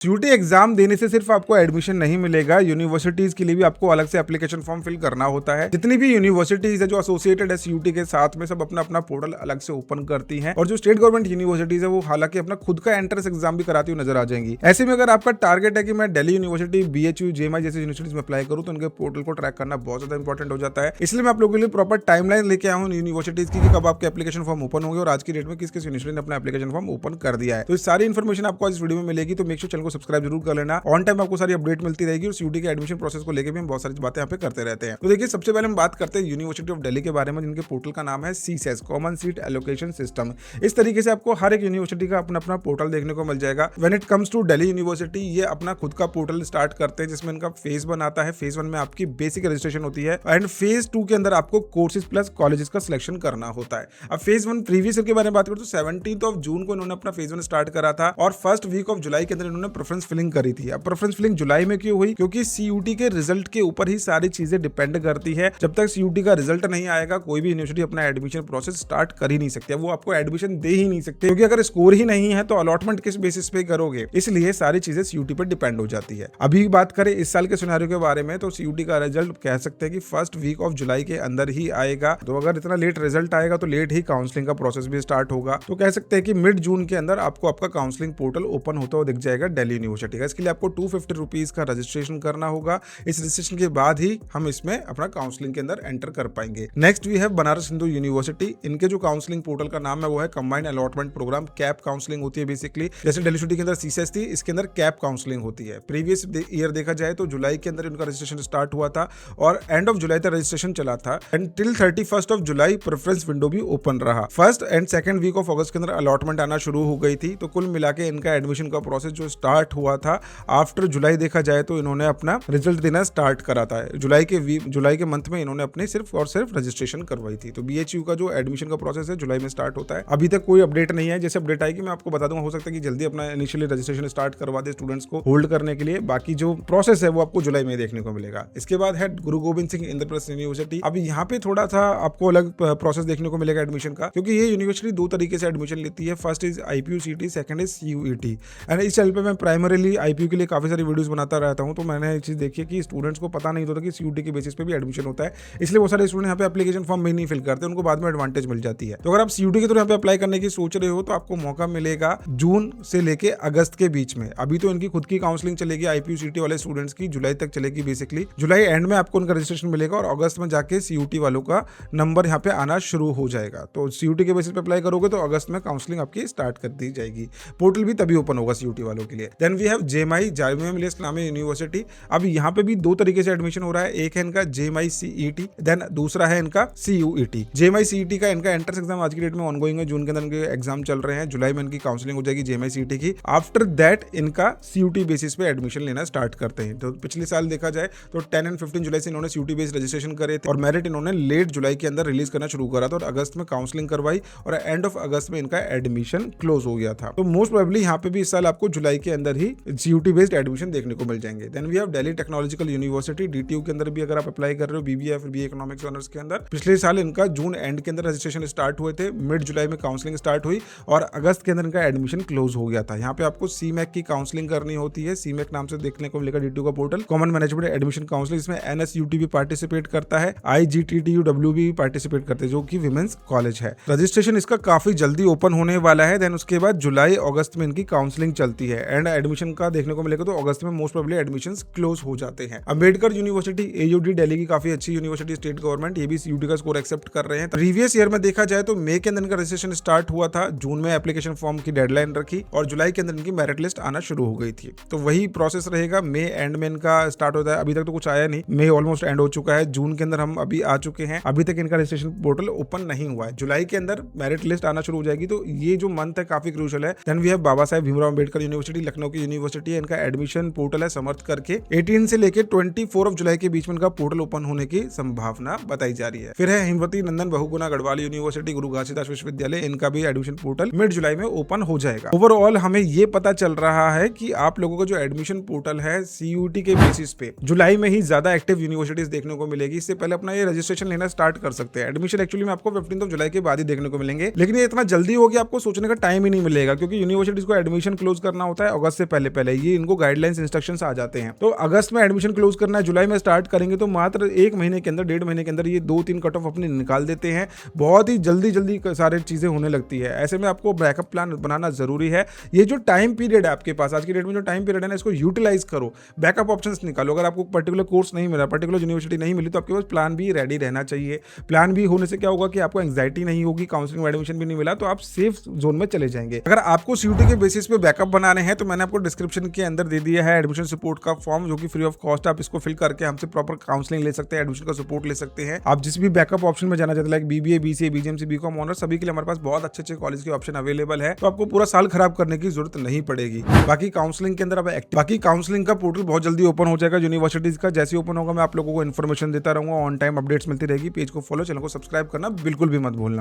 CUT exam देने से सिर्फ आपको एडमिशन नहीं मिलेगा, यूनिवर्सिटीज के लिए भी आपको अलग से एप्लीकेशन फॉर्म फिल करना होता है। जितनी भी यूनिवर्सिटीज है जो एसोसिएटेड है सीयूटी के साथ में, सब अपना अपना पोर्टल अलग से ओपन करती हैं। और जो स्टेट गवर्नमेंट यूनिवर्सिटीज है वो हालांकि अपना खुद का एंट्रेंस एग्जाम भी कराती हुई नजर आ जाएंगी। ऐसे में अगर आपका टारगेट है कि मैं दिल्ली यूनिवर्सिटी, बीएचयू, जेएमआई जैसी यूनिवर्सिटीज में अप्लाई करूं, तो उनके पोर्टल को ट्रैक करना बहुत ज्यादा इंपॉर्टेंट हो जाता है। इसलिए मैं आप लोगों के लिए प्रॉपर टाइमलाइन लेके आया हूं यूनिवर्सिटीज की, कब आपके एप्लीकेशन फॉर्म ओपन होंगे और आज की डेट में किस किस यूनिवर्सिटी ने अपना एप्लीकेशन फॉर्म ओपन कर दिया है। तो इस सारी इन्फॉर्मेशन आपको आज इस वीडियो में मिलेगी, तो मेक श्योर चैनल को सब्सक्राइब जरूर कर लेना। ऑन टाइम आपको सारी अपडेट मिलती रहेगी और सीयूटी के एडमिशन प्रोसेस को लेकर भी हम बहुत सारी बातें यहाँ पे करते रहते हैं। तो देखिए, सबसे पहले हम बात करते हैं यूनिवर्सिटी ऑफ दिल्ली के बारे में, जिनके पोर्टल का नाम है CSS, common seat allocation system. इस तरीके से आपको हर एक यूनिवर्सिटी का अपना अपना पोर्टल देखने को मिल जाएगा। When it comes to Delhi university, ये अपना खुद का पोर्टल स्टार्ट करते हैं, जिसमें इनका फेज 1 आता है। फेज 1 में आपकी बेसिक रजिस्ट्रेशन होती है एंड फेज 2 के अंदर आपको कोर्सेज प्लस कॉलेजेस का सिलेक्शन करना होता है। अब फेज 1 प्रीवियस ईयर के बारे में बात करें तो 17 जून को इन्होंने अपना फेज 1 स्टार्ट करा था और फर्स्ट वीक ऑफ जुलाई के अंदर इन्होंने प्रेफरेंस फिलिंग करी थी। अब प्रेफरेंस फिलिंग जुलाई में क्यों हुई? क्योंकि सीयूटी के रिजल्ट के ऊपर ही सारी चीजें डिपेंड करती है। जब तक सीयूटी का रिजल्ट नहीं आएगा, कोई भी यूनिवर्सिटी अपना एडमिशन प्रोसेस स्टार्ट कर ही नहीं सकती, वो आपको एडमिशन दे ही नहीं सकते, क्योंकि अगर स्कोर ही नहीं है तो अलॉटमेंट किस बेसिस पे करोगे। इसलिए सारी चीजें सीयूटी पर डिपेंड हो जाती है। अभी बात करें इस साल के सिनेरियो के बारे में, तो सीयूटी का रिजल्ट कह सकते हैं कि फर्स्ट वीक ऑफ जुलाई के अंदर ही आएगा। तो अगर इतना लेट रिजल्ट आएगा तो लेट ही काउंसलिंग का प्रोसेस भी स्टार्ट होगा। तो कह सकते हैं कि मिड जून के अंदर आपको आपका काउंसलिंग पोर्टल ओपन होता हुआ दिख जाएगा दिल्ली यूनिवर्सिटी का। इसके लिए आपको 250 रुपीज का रजिस्ट्रेशन करना होगा। इस रजिस्ट्रेशन के बाद ही हम इसमें अपना काउंसलिंग के अंदर एंटर कर पाएंगे। Next we have Banaras Hindu university. इनके जो काउंसलिंग पोर्टल का नाम है वो है combined allotment programme. CAP counselling होती है बेसिकली, जैसे दिल्ली यूनिवर्सिटी के अंदर सीसेस थी, इसके अंदर कैप काउंसलिंग होती है। प्रीवियस ईयर देखा जाए तो जुलाई के अंदर इनका रजिस्ट्रेशन स्टार्ट हुआ था और एंड ऑफ जुलाई तक रजिस्ट्रेशन चला था and till 31 of July preference window भी ओपन रहा। First and second week of August के अंदर अलॉटमेंट आना शुरू हो गई थी। तो कुल मिला के इनका एडमिशन का प्रोसेस जो स्टार्ट हुआ था आफ्टर जुलाई देखा जाए तो इन्होंने अपना रिजल्ट देना स्टार्ट करा था। जुलाई के मंथ में इन्होंने अपने सिर्फ और सिर्फ रजिस्ट्रेशन करवाई थी। तो बीएचयू का जो एडमिशन का प्रोसेस है जुलाई में स्टार्ट होता है। अभी तक कोई अपडेट नहीं है, जैसे अपडेट आएगी मैं आपको बता दूंगा। हो सकता है कि जल्दी अपना इनिशियली रजिस्ट्रेशन स्टार्ट करवा दे स्टूडेंट्स को होल्ड करने के लिए। बाकी जो प्रोसेस है वो आपको जुलाई में देखने को मिलेगा। इसके बाद है गुरु गोविंद सिंह इंद्रप्रस्थ यूनिवर्सिटी। अब यहाँ पे थोड़ा सा आपको अलग प्रोसेस देखने को मिलेगा एडमिशन का, क्योंकि ये यूनिवर्सिटी दो तरीके से एडमिशन लेती है। फर्स्ट इज आईपीयू सीटी, सेकंड इज सीयूईटी। एंड इस चैनल पे मैं प्राइमरीली आईपीयू के लिए काफी सारी वीडियोस बनाता रहता हूँ। तो मैंने एक चीज देखी है कि स्टूडेंट्स को पता नहीं होता कि सीयूटी के बेसिस पे भी एडमिशन होता है, इसलिए वो सारे स्टूडेंट यहाँ पे एप्लीकेशन फॉर्म में नहीं फिल करते, उनको बाद में एडवांटेज मिल जाती है। तो अगर आप सीयूटी के थ्रू यहाँ पे अप्लाई करने की सोच रहे हो तो आपको मौका मिलेगा जून से लेके अगस्त के बीच में। अभी तो इनकी खुद की काउंसलिंग चलेगी आईपीयू सीटी वाले स्टूडेंट्स की, जुलाई तक चलेगी बेसिकली। जुलाई एंड में आपको उनका रजिस्ट्रेशन मिलेगा और अगस्त में जाके सीयूटी वालों का नंबर यहाँ पे आना शुरू हो जाएगा। तो सीयूटी के बेसिस पे अप्लाई करोगे तो अगस्त में काउंसलिंग आपकी स्टार्ट कर दी जाएगी। पोर्टल भी तभी ओपन होगा सीयूटी वालों के लिए। Then we have JMI, Jamia Millia Islamia university. अब यहाँ पे भी दो तरीके से एडमिशन हो रहा है। एक है इनका जेएमआई सीईटी, देन दूसरा है इनका सीयूईटी। जेएमआई सीईटी का इनका एंट्रेंस एग्जाम आज की डेट में ऑनगोइंग है। जून के अंदर इनके एग्जाम चल रहे हैं। जुलाई में इनकी काउंसलिंग हो जाएगी जेएमआई सीईटी की। आफ्टर दैट इनका सीयूटी बेसिस पे एडमिशन लेना स्टार्ट करते हैं। तो पिछले साल देखा जाए तो 10 एंड 15 जुलाई से इन्होंने सीयूटी बेस्ड रजिस्ट्रेशन करे थे और मेरिट इन्होंने लेट जुलाई के अंदर रिलीज करना शुरू करा था और अगस्त में काउंसलिंग करवाई और एंड ऑफ अगस्त में इनका एडमिशन क्लोज हो गया था। तो मोस्ट प्रोबेबली यहाँ पे भी इस साल आपको जुलाई के अंदर ही सीयूटी बेस्ड एडमिशन देखने को मिल जाएंगे। Then we have Delhi technological university, DTU के अंदर भी अगर आप अप्लाई कर रहे हो बीबीए या फिर बीए इकोनॉमिक्स ऑनर्स के अंदर, पिछले साल इनका जून एंड के अंदर रजिस्ट्रेशन स्टार्ट हुए थे, मिड जुलाई में काउंसलिंग स्टार्ट हुई और अगस्त के अंदर इनका एडमिशन क्लोज हो गया था। यहाँ पे आपको सीमैक की काउंसलिंग करनी होती है। सीमैक नाम से देखने को मिलेगा डीटीयू का portal, common management admission counselling. इसमें एनएसयूटी भी पार्टिसिपेट करता है, आईजीटीटीयूडब्ल्यू भी पार्टिसिपेट करते हैं, जो कि विमेंस कॉलेज है। रजिस्ट्रेशन इसका काफी जल्दी ओपन होने वाला है। देन उसके बाद जुलाई अगस्त में इनकी काउंसलिंग चलती है एंड एडमिशन का देखने को मिलेगा तो अगस्त में मोस्ट प्रोबेबली एडमिशंस क्लोज हो जाते हैं। अंबेडकर यूनिवर्सिटी, एयूडी, दिल्ली की काफी अच्छी यूनिवर्सिटी स्टेट गवर्नमेंट, ये भी सीयूटी का स्कोर एक्सेप्ट कर रहे हैं। प्रीवियस ईयर में देखा जाए तो मई के अंदर इनका रजिस्ट्रेशन स्टार्ट हुआ था, जून में एप्लीकेशन फॉर्म की डेडलाइन रखी और जुलाई के अंदर इनकी मेरिट लिस्ट आना शुरू हो गई थी। तो वही प्रोसेस रहेगा, मई एंड में इनका स्टार्ट होता है। अभी तक तो कुछ आया नहीं, मई ऑलमोस्ट एंड हो चुका है, जून के अंदर हम अभी आ चुके हैं, अभी तक इनका रजिस्ट्रेशन पोर्टल ओपन नहीं हुआ है। जुलाई के अंदर मेरिट लिस्ट आना शुरू हो जाएगी। तो ये जो मंथ है काफी क्रूशियल है। Then we have Baba Saheb Bhimrao Ambedkar university, Lucknow की यूनिवर्सिटी है। इनका एडमिशन पोर्टल है समर्थ करके, 18 से लेके 24 ऑफ जुलाई के बीच में इनका पोर्टल ओपन होने की संभावना बताई जा रही है। फिर है हिमवती नंदन बहुगुणा गढ़वाल यूनिवर्सिटी, गुरु घासीदास विश्वविद्यालय, इनका भी एडमिशन पोर्टल मिड जुलाई में ओपन हो जाएगा। ओवरऑल हमें ये पता चल रहा है कि आप लोगों का जो एडमिशन पोर्टल है सीयूटी के बेसिस पे जुलाई में ही ज्यादा एक्टिव यूनिवर्सिटीज देखने को मिलेगी। इससे पहले अपना ये रजिस्ट्रेशन लेना स्टार्ट कर सकते हैं। एडमिशन एक्चुअली में आपको 15 जुलाई के बाद ही देखने को मिलेंगे, लेकिन ये इतना जल्दी हो कि आपको सोचने का टाइम ही नहीं मिलेगा, क्योंकि यूनिवर्सिटीज को एडमिशन क्लोज करना होता है, अगस्त से पहले पहले ये इनको गाइडलाइंस इंस्ट्रक्शंस आ जाते हैं। तो अगस्त में एडमिशन क्लोज करना है, जुलाई में स्टार्ट करेंगे तो मात्र 1 महीने के अंदर, 1.5 महीने के अंदर ये 2-3 कट ऑफ अपने निकाल देते हैं। बहुत ही जल्दी सारी चीजें होने लगती है। ऐसे में आपको बैकअप प्लान बनाना जरूरी है। ये जो टाइम पीरियड है आपके पास, आज की डेट में जो टाइम पीरियड है ना, इसको यूटिलाइज करो, बैकअप ऑप्शंस निकालो। अगर आपको पर्टिकुलर कोर्स नहीं मिला, पर्टिकुलर यूनिवर्सिटी नहीं मिली, तो आपके पास प्लान भी रेडी रहना चाहिए। प्लान भी होने से क्या होगा कि आपको एंग्जाइटी नहीं होगी, काउंसलिंग में एडमिशन भी नहीं मिला तो आप सेफ जोन में चले जाएंगे। अगर आपको सीयूटी के बेसिस पे बैकअप बनाने हैं तो मैंने आपको डिस्क्रिप्शन के अंदर दे दिया है एडमिशन सपोर्ट का फॉर्म, जो कि फ्री ऑफ कॉस्ट। आप इसको फिल करके हमसे प्रॉपर काउंसलिंग ले सकते हैं, एडमिशन का सपोर्ट ले सकते हैं। आप जिस भी बैकअप ऑप्शन में जाना चाहते हैं, like BBA, BCA, BJMC, BCom honours, सभी के लिए हमारे पास बहुत अच्छे कॉलेज के ऑप्शन अवेलेबल है। तो आपको पूरा साल खराब करने की जरूरत नहीं पड़ेगी। बाकी काउंसलिंग के अंदर अब बाकी काउंसलिंग का पोर्टल बहुत जल्दी ओपन हो जाएगा यूनिवर्सिटीज का। जैसे ओपन होगा मैं आप लोगों को इन्फॉर्मेशन देता रहूंगा, ऑन टाइम अपडेट्स मिलती रहेगी। पेज को फॉलो, चैनल को सब्सक्राइब करना बिल्कुल भी मत भूलना।